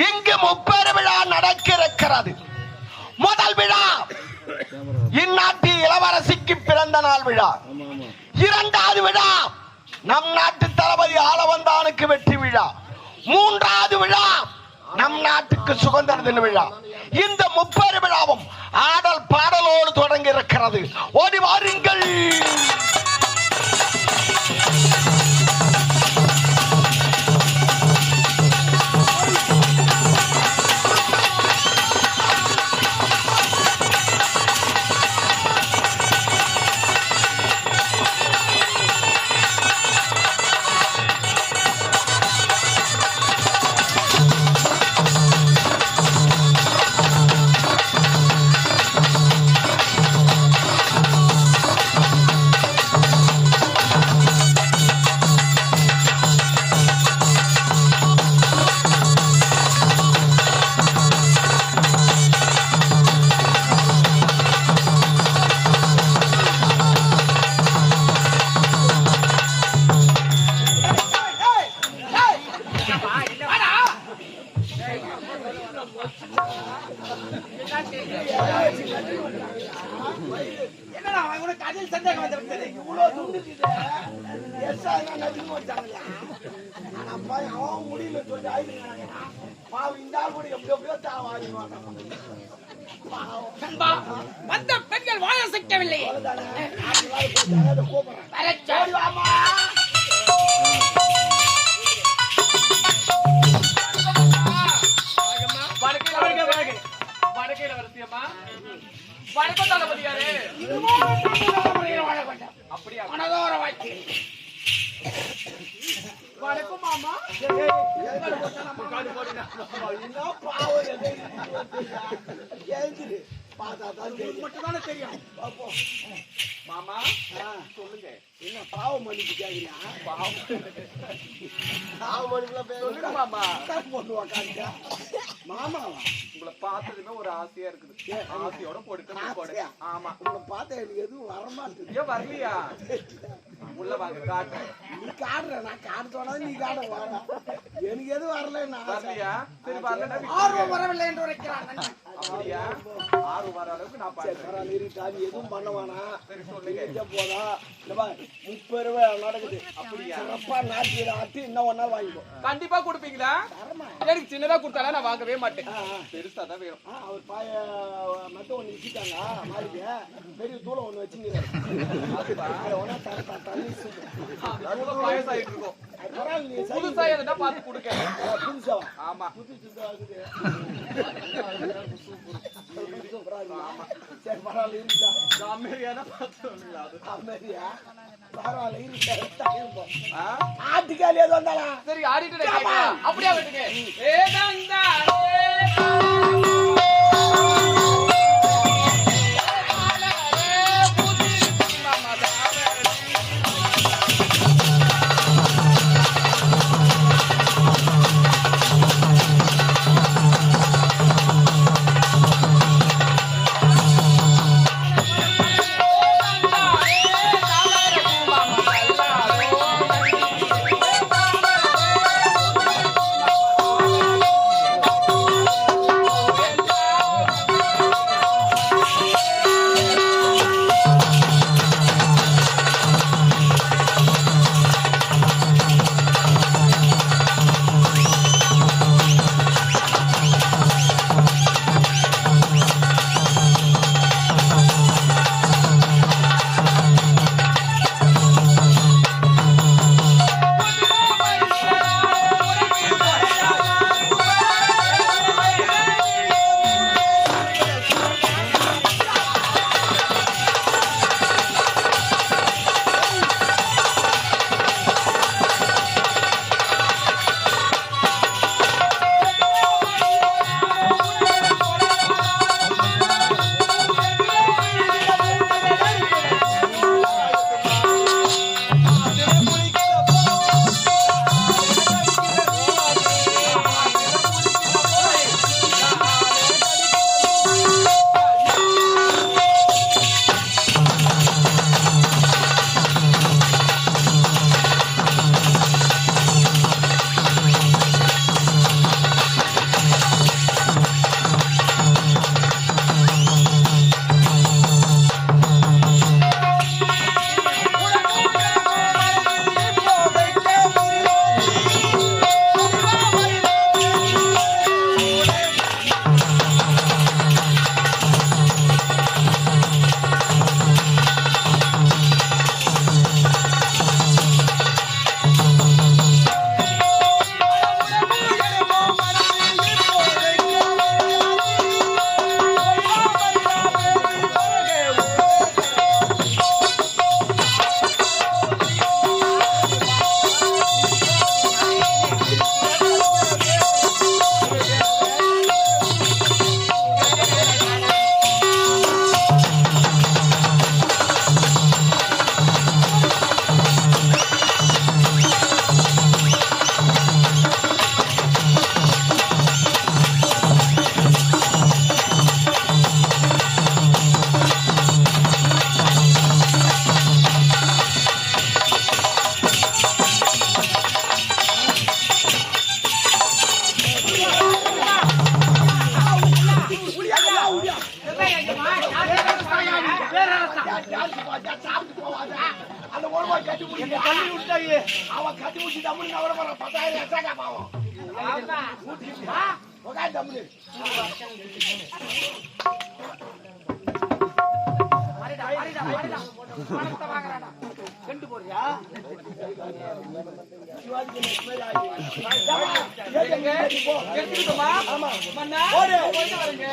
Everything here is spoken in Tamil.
இங்கு முப்பெரு விழா நடக்கிறது. முதல் விழா இந்நாட்டு இளவரசிக்கு பிறந்த நாள் விழா. இரண்டாவது விழா நம் நாட்டு தளபதி ஆளவந்தானுக்கு வெற்றி விழா. மூன்றாவது விழா நம் நாட்டுக்கு சுதந்திர தின விழா. இந்த முப்பெரு விழாவும் ஆடல் பாடலோடு தொடங்கி இருக்கிறது. ஓடி வாருங்கள். வந்த பெண்கள் வாழ சிக்கவில்லை. வணக்கம் தளபதியாரே. அப்படியா? மனதோர வாழ்க்கை. வணக்கம் மாமா. மட்டும்தானே தெரியும் மாமா சொல்லுங்க. என்ன பாவம் மன்னிப்பு கேக்குறியா? பாவம் சொல்லுங்க மாமா. மாமாவா? உங்களை பார்த்ததுமே ஒரு ஆசையா இருக்குது. ஆசையோட கொடுக்க. ஆமா, உங்களை பார்த்தா எனக்கு எதுவும் வரமாட்டேது. ஏன் வரலையா? உள்ள வாங்க காட்டுறேன். நீ காடுற, நான் காடுறதோட நீ காட வாடா. எனக்கு எதுவும் வரல. வரலையா? சரி, வரலன்னா ஆர்வம் வரவில்லை என்று உரைக்கிறான். அப்படியா? ஆர்வம் வர அளவுக்கு நான் பாக்குறேன். எதுவும் பண்ணுவானா? சரி சொல்லுங்க. போதா 30 ரூபாய் நடக்குது. அப்படியா? சிறப்பா நாட்டு ஆட்டி இன்னும் ஒன்னா வாங்கிப்போ. கண்டிப்பா கொடுப்பீங்களா? எனக்கு சின்னதா கொடுத்தாலும் நான் வாங்கவே மாட்டேன். பெருசா தான் வேணும். அவர் பாய மத்த ஒண்ணு வச்சுட்டாங்க. மாளிகை பெரிய தூளம் ஒண்ணு வச்சுக்கிறாரு. பாயசாயிட்டு இருக்கோம். புதுசா எதுனா பார்த்து கொடுக்க. புதுசா? ஆமா. புதுசா இருக்குது. சரி, பரவாயில்ல இருக்கா? அமெரிக்கானா பார்த்து அமெரிக்கா பரவாயில்ல இருக்கா? ஆட்டுக்காலி அது வந்தாளா? சரி, ஆடிட்டு அப்படியே விட்டுங்க. போய் கட்டி முடிச்சு தள்ளி விட்டாயே. அவன் கட்டி முடிச்சு தம்முன்னு அவரை போற 10,000 எக்ஸ்ட்ரா பாவம். உட்காந்து தம்முன்னு. பணத்தை வாங்குறாடா. கண்டு போறியா? எடுத்துக்கிட்டோமா? மன்னா, போயிட்டு வரேங்க.